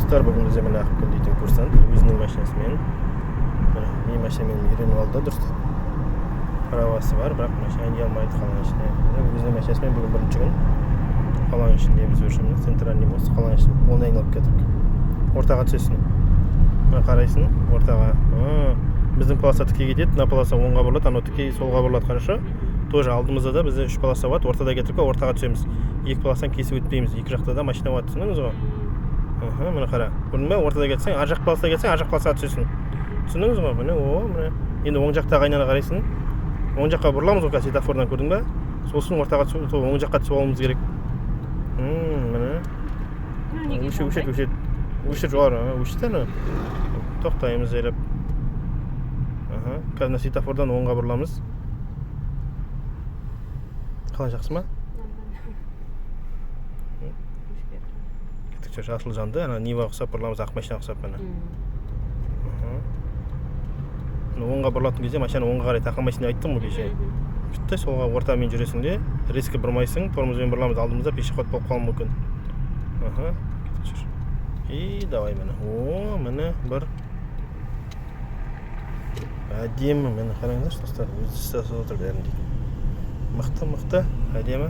достар, бүгін бізде мына Ақкүл дейтін курсант өзінің машинасымен менің машинамен үйреніп алды, дұрыстап правасы бар, бірақ машина айдай алмайды қаланың ішінде. Өзінің машинасымен бүгін бірінші күн қаланың ішінде біз өршіміз центральный мост қаланың ішінде оны айналып кеттік. Ортаға түсесің. Мына қарайсың, ортаға. Біздің полоса тіке кетеді, мына полоса оңға бұрылады, анау тіке солға бұрылады, қарашы. Тоже алдымызда да бізде 3 полоса бар, ортада кетіп, ортаға түсеміз. Екі полосадан кесіп өтпейміз. Екі жақта да машина бар, түсіндіңіз ғой? Міне қара. Көрдің бе? Ортада кетсең, ар жақ полосаға кетсең, ар жақ полосаға түсесің. Түсіндіңіз ғой? Міне, міне. Енді оң жақтағы айнаны қарайсың. Оң жаққа бұрыламыз ғой, светофордан, көрдің бе? Сосын ортаға түсіп, оң жаққа түсіп алуымыз керек. Міне. Өшір жоғары, өшті. Тоқтаймыз жайлап. Қазір светофордан оңға бұрыламыз. Қалай, жақсы ма? Кетікше жасыл жанды, Нива ұқсап бұрыламыз, ақ машина ұқсап мәні. Оңға бұрылатын кезде машина оңға қарай таққан машина айттым ғой кеше. Күтті, солға ортамен жүресің де, резкі бұрмайсың, тормозбен бұрыламыз, алдымызда пешеход болып қалуы мүмкін. Кетікше. И давай мәні. Мәні бір. Әдемі, мәні қараңыздаршы достар, өзі істесі отыр бәрін дейді. Мықты, әдемі.